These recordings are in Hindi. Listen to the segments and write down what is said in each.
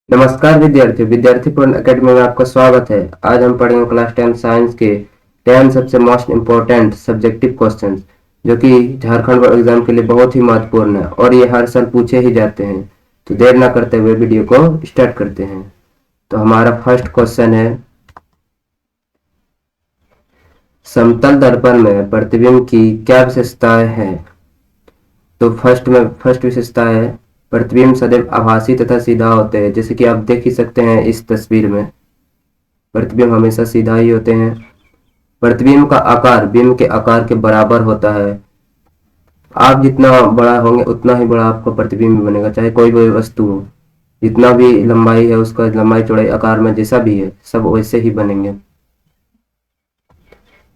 नमस्कार विद्यार्थी पूर्ण एकेडमी में आपका स्वागत है। आज हम पढ़ेंगे क्लास 10 साइंस के 10 सबसे मोस्ट इम्पोर्टेंट सब्जेक्टिव क्वेश्चंस, जो कि झारखंड बोर्ड एग्जाम के लिए बहुत ही महत्वपूर्ण है और ये हर साल पूछे ही जाते हैं। तो देर ना करते हुए वीडियो को स्टार्ट करते हैं। तो हमारा फर्स्ट क्वेश्चन है, समतल दर्पण में प्रतिबिंब की क्या विशेषताएं हैं। तो फर्स्ट विशेषता है, प्रतिबिंब सदैव आभासी तथा सीधा होते हैं। जैसे कि आप देख ही सकते हैं इस तस्वीर में, प्रतिबिंब हमेशा सीधा ही होते हैं। प्रतिबिंब का आकार बिंब के आकार के बराबर होता है। आप जितना बड़ा होंगे उतना ही बड़ा आपका प्रतिबिंब बनेगा, चाहे कोई भी वस्तु हो। जितना भी लंबाई है उसका लंबाई चौड़ाई आकार में जैसा भी है सब वैसे ही बनेंगे।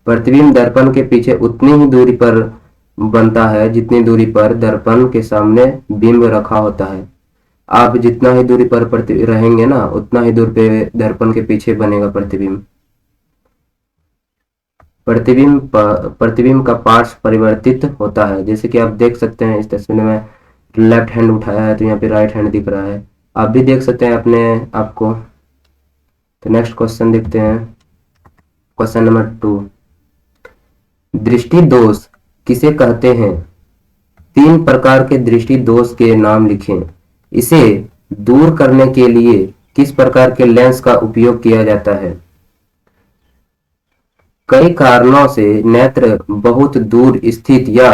प्रतिबिंब दर्पण के पीछे उतनी ही दूरी पर बनता है जितनी दूरी पर दर्पण के सामने बिंब रखा होता है। आप जितना ही दूरी पर रहेंगे ना, उतना ही दूर पे दर्पण के पीछे बनेगा प्रतिबिंब। प्रतिबिंब का पार्श्व परिवर्तित होता है। जैसे कि आप देख सकते हैं इस तस्वीर में, लेफ्ट हैंड उठाया है तो यहाँ पे राइट हैंड दिख रहा है। आप भी देख सकते हैं अपने आपको। तो नेक्स्ट क्वेश्चन देखते हैं, क्वेश्चन नंबर 2। दृष्टि दोष किसे कहते हैं। 3 प्रकार के दृष्टि दोष के नाम लिखें। इसे दूर करने के लिए किस प्रकार के लेंस का उपयोग किया जाता है। कई कारणों से नेत्र बहुत दूर स्थित या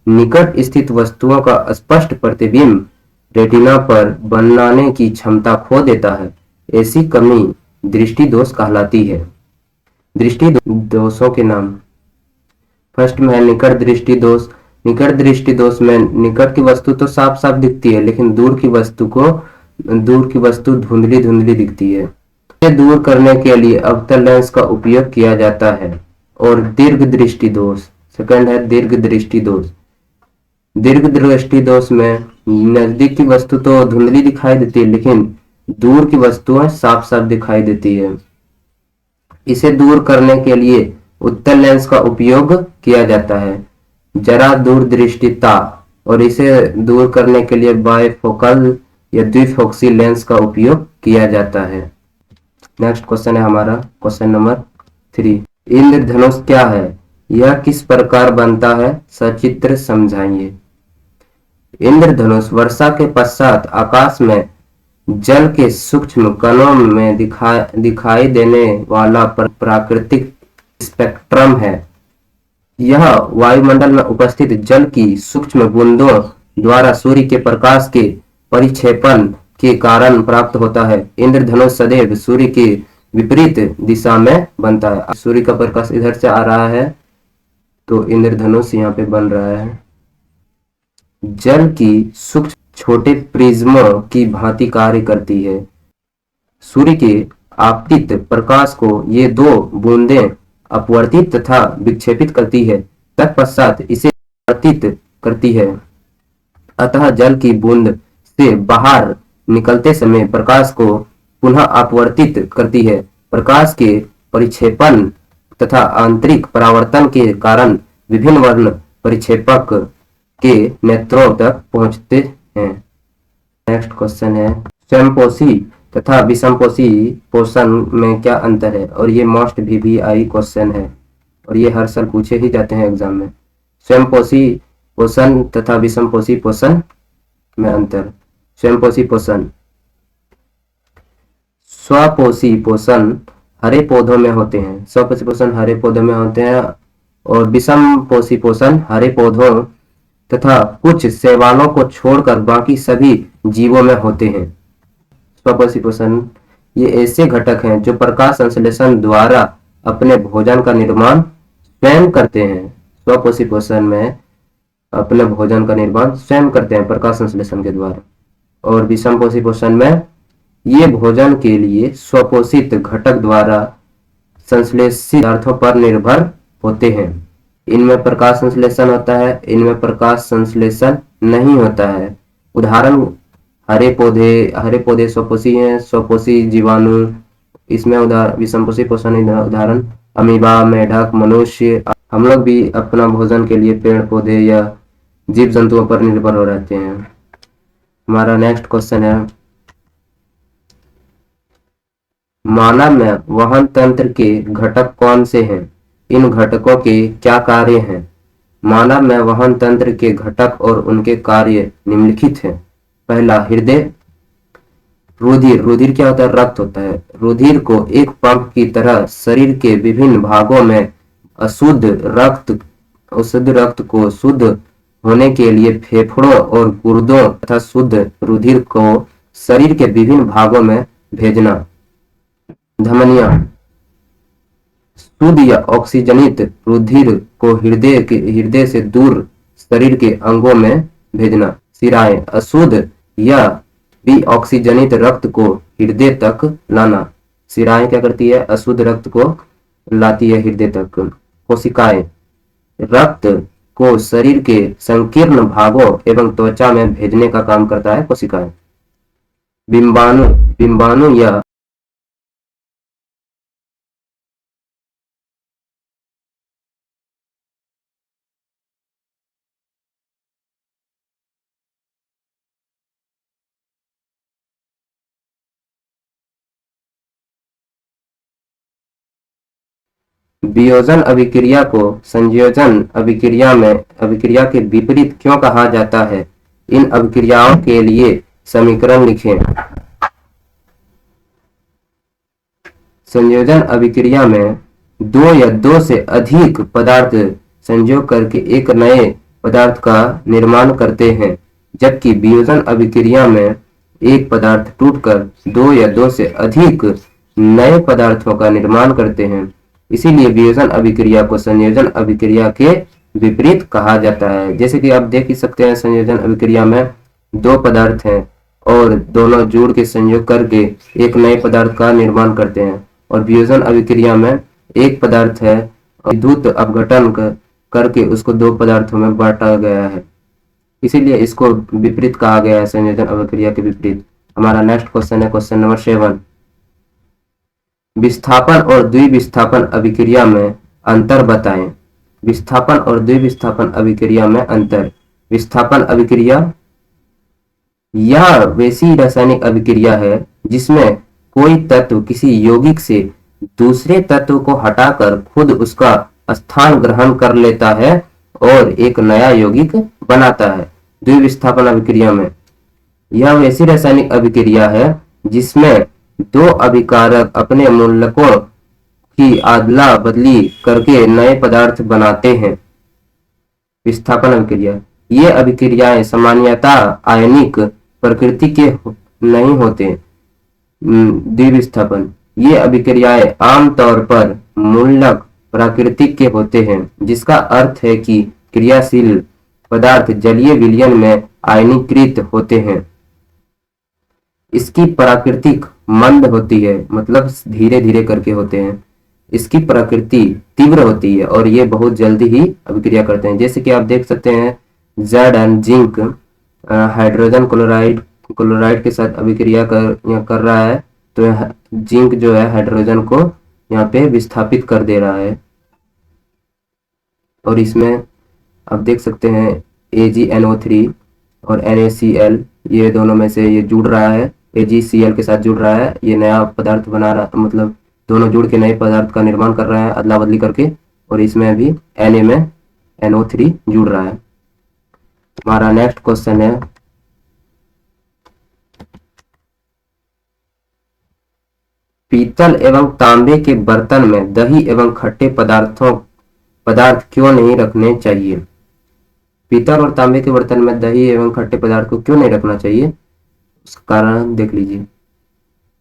निकट स्थित वस्तुओं का स्पष्ट प्रतिबिंब रेटिना पर बनाने की क्षमता खो देता है। ऐसी कमी दृष्टि दोष कहलाती है। दृष्टि दोषों के नाम, फर्स्ट में है निकट दृष्टि दोष। निकट दृष्टि दोष में निकट की वस्तु तो साफ साफ दिखती है, लेकिन दूर की वस्तु धुंधली धुंधली दिखती है। इसे दूर करने के लिए अवतल लेंस का उपयोग किया जाता है। और दीर्घ दृष्टि दोष, सेकंड है दीर्घ दृष्टि दोष। दीर्घ दृष्टि दोष में नजदीक की वस्तु तो धुंधली दिखाई देती है, लेकिन दूर की वस्तुएं साफ साफ दिखाई देती है। इसे दूर करने के लिए उत्तल लेंस का उपयोग किया जाता है, जरा दूरदृष्टिता। और इसे दूर करने के लिए बायफोकल या द्विफोक्सी लेंस का उपयोग किया जाता है। नेक्स्ट क्वेश्चन है हमारा क्वेश्चन नंबर 3। इंद्रधनुष क्या है, यह किस प्रकार बनता है, सचित्र समझाइए। इंद्रधनुष वर्षा के पश्चात आकाश में जल के सूक्ष्म कणों में दिखाई देने वाला प्राकृतिक स्पेक्ट्रम है। यह वायुमंडल में उपस्थित जल की सूक्ष्म बूंदों द्वारा सूर्य के प्रकाश के परिक्षेपण के कारण प्राप्त होता है। इंद्रधनुष सदैव सूर्य के विपरीत दिशा में बनता है। सूर्य का प्रकाश इधर से आ रहा है तो इंद्रधनुष यहाँ पे बन रहा है। जल की सूक्ष्म छोटे प्रिज्मों की भांति कार्य करती है। सूर्य के आपतित प्रकाश को ये 2 बूंदें अपवर्तित तथा विक्षेपित करती है, तत्पश्चात इसे परावर्तित करती है। अतः जल की बूंद से बाहर निकलते समय प्रकाश को पुनः अपवर्तित करती है। प्रकाश के परिक्षेपण तथा आंतरिक परावर्तन के कारण विभिन्न वर्ण परिक्षेपक के नेत्रों तक पहुंचते हैं। नेक्स्ट क्वेश्चन है, स्वयंपोषी तथा विषमपोषी पोषण में क्या अंतर है। और ये मोस्ट VVI क्वेश्चन है और ये हर साल पूछे ही जाते हैं एग्जाम में। स्वयंपोषी पोषण तथा विषमपोषी पोषण में अंतर। स्वयंपोषी पोषण, स्वपोषी पोषण हरे पौधों में होते हैं। स्वपोषी पोषण हरे पौधों में होते हैं और विषमपोषी पोषण हरे पौधों तथा कुछ शैवालों को छोड़कर बाकी सभी जीवों में होते हैं। स्वपोषी पोषण ये ऐसे घटक हैं जो प्रकाश संश्लेषण द्वारा अपने भोजन का निर्माण स्वयं करते हैं। स्वपोषी पोषण में अपने भोजन का निर्माण स्वयं करते हैं प्रकाश संश्लेषण के द्वारा। और विषमपोषी पोषण में ये भोजन के लिए स्वपोषित घटक द्वारा संश्लेषित पदार्थों पर निर्भर होते हैं। इनमें प्रकाश संश्लेषण होता है, इनमें प्रकाश संश्लेषण नहीं होता है। उदाहरण, हरे पौधे स्वपोषी हैं, स्वपोषी जीवाणु। इसमें विषमपोषी पोषण उदाहरण अमीबा, मेढक, मनुष्य। हम लोग भी अपना भोजन के लिए पेड़ पौधे या जीव जंतुओं पर निर्भर हो रहते हैं। हमारा नेक्स्ट क्वेश्चन है, मानव में वहन तंत्र के घटक कौन से हैं? इन घटकों के क्या कार्य हैं? मानव में वहन तंत्र के घटक और उनके कार्य निम्नलिखित हैं। पहला, हृदय। रुधिर, रुधिर क्या होता है? रक्त होता है। रुधिर को एक पंप की तरह शरीर के विभिन्न भागों में अशुद्ध रक्त को शुद्ध होने के लिए फेफड़ों और गुर्दों तथा शुद्ध रुधिर को शरीर के विभिन्न भागों में भेजना। धमनियां, शुद्ध या ऑक्सीजनित रुधिर को हृदय से दूर शरीर के अंगों में भेजना। शिराएं, अशुद्ध या भी ऑक्सीजनित रक्त को हृदय तक लाना। शिराएं क्या करती है? अशुद्ध रक्त को लाती है हृदय तक। कोशिकाएं, रक्त को शरीर के संकीर्ण भागों एवं त्वचा में भेजने का काम करता है कोशिकाएं। बिंबाणु, बिंबाणु या वियोजन अभिक्रिया को संयोजन अभिक्रिया के विपरीत क्यों कहा जाता है? इन अभिक्रियाओं के लिए समीकरण लिखें। संयोजन अभिक्रिया में दो या दो से अधिक पदार्थ संयोग करके एक नए पदार्थ का निर्माण करते हैं, जबकि वियोजन अभिक्रिया में एक पदार्थ टूटकर दो या दो से अधिक नए पदार्थों का निर्माण करते हैं। इसीलिए वियोजन अभिक्रिया को संयोजन अभिक्रिया के विपरीत कहा जाता है। जैसे कि आप देख ही सकते हैं, संयोजन अभिक्रिया में दो पदार्थ हैं और दोनों जोड़ के संयोग करके एक नए पदार्थ का निर्माण करते हैं, और वियोजन अभिक्रिया में एक पदार्थ है और विद्युत अपघटन करके उसको दो पदार्थों में बांटा गया है, इसीलिए इसको विपरीत कहा गया है, संयोजन अभिक्रिया के विपरीत। हमारा नेक्स्ट क्वेश्चन है क्वेश्चन नंबर 7। विस्थापन और द्विविस्थापन अभिक्रिया में अंतर बताएं। विस्थापन और द्विविस्थापन अभिक्रिया में अंतर। विस्थापन अभिक्रिया यह वैसी रासायनिक अभिक्रिया है जिसमें कोई तत्व किसी यौगिक से दूसरे तत्व को हटाकर खुद उसका स्थान ग्रहण कर लेता है और एक नया यौगिक बनाता है। द्विविस्थापन अभिक्रिया में यह वैसी रासायनिक अभिक्रिया है जिसमें दो अभिकारक अपने मूलकों की अदला बदली करके नए पदार्थ बनाते हैं। विस्थापन अभिक्रिया, ये अभिक्रियाएं सामान्यतः आयनिक प्रकृति के नहीं होते। द्विविस्थापन, ये अभिक्रियाएं आमतौर पर मूलक प्राकृतिक के होते हैं, जिसका अर्थ है कि क्रियाशील पदार्थ जलीय विलयन में आयनीकृत होते हैं। इसकी प्रकृति मंद होती है, मतलब धीरे धीरे करके होते हैं। इसकी प्रकृति तीव्र होती है और ये बहुत जल्दी ही अभिक्रिया करते हैं। जैसे कि आप देख सकते हैं Zn जिंक हाइड्रोजन क्लोराइड के साथ अभिक्रिया कर रहा है, तो जिंक जो है हाइड्रोजन को यहाँ पे विस्थापित कर दे रहा है, और इसमें आप देख सकते हैं AgNO3 और NaCl, ये दोनों में से ये जुड़ रहा है, AgCl के साथ जुड़ रहा है, ये नया पदार्थ बना रहा, मतलब दोनों जुड़ के नए पदार्थ का निर्माण कर रहा है अदला बदली करके, और इसमें भी Na में NO3 जुड़ रहा है। हमारा नेक्स्ट क्वेश्चन है पीतल एवं तांबे के बर्तन में दही एवं खट्टे पदार्थ क्यों नहीं रखने चाहिए? पीतल और तांबे के बर्तन में दही एवं खट्टे पदार्थ को क्यों नहीं रखना चाहिए, उसका कारण देख लीजिए।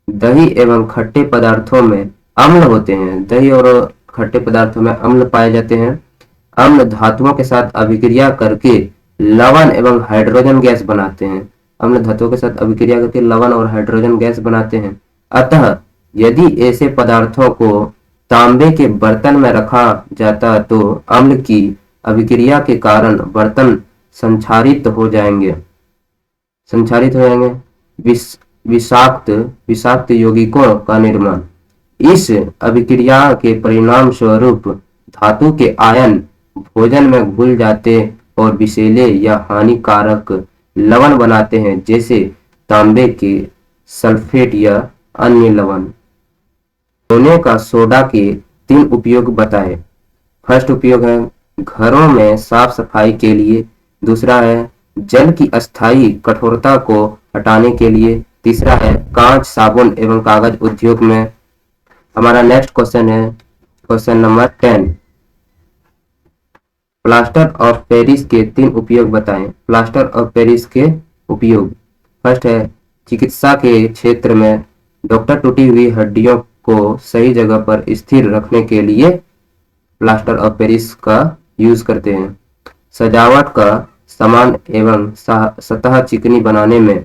दही एवं खट्टे पदार्थों में अम्ल होते हैं। दही और खट्टे पदार्थों में अम्ल पाए जाते हैं। अम्ल धातुओं के साथ अभिक्रिया करके लवण एवं हाइड्रोजन गैस बनाते हैं। अम्ल धातुओं के साथ अभिक्रिया करके लवण और हाइड्रोजन गैस बनाते हैं। अतः यदि ऐसे पदार्थों को तांबे के बर्तन में रखा जाता तो अम्ल की अभिक्रिया के कारण बर्तन संक्षारित हो जाएंगे। विषाक्त यौगिकों का निर्माण। इस अभिक्रिया के परिणाम स्वरूप धातु के आयन भोजन में घुल जाते और विषैले या हानिकारक लवण बनाते हैं, जैसे तांबे के सल्फेट या अन्य लवण। सोने का सोडा के 3 उपयोग बताएं। फर्स्ट उपयोग है घरों में साफ सफाई के लिए, दूसरा है जल की अस्थायी कठोरता को हटाने के लिए, तीसरा है कांच, साबुन एवं कागज उद्योग में। हमारा नेक्स्ट क्वेश्चन है question number 10। Plaster of Paris के 3 उपयोग बताएं। प्लास्टर ऑफ पेरिस के उपयोग, फर्स्ट है चिकित्सा के क्षेत्र में, डॉक्टर टूटी हुई हड्डियों को सही जगह पर स्थिर रखने के लिए प्लास्टर ऑफ पेरिस का यूज करते हैं। सजावट का सामान एवं सतह चिकनी बनाने में,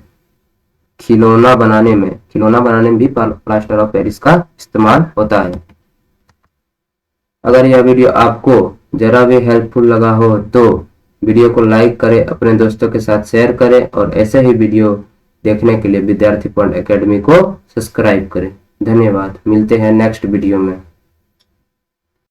खिलौना बनाने में भी प्लास्टर ऑफ पेरिस का इस्तेमाल होता है। अगर यह वीडियो आपको जरा भी हेल्पफुल लगा हो तो वीडियो को लाइक करें, अपने दोस्तों के साथ शेयर करें और ऐसे ही वीडियो देखने के लिए विद्यार्थी पॉइंट एकेडमी को सब्सक्राइब करें। धन्यवाद। मिलते हैं नेक्स्ट वीडियो में।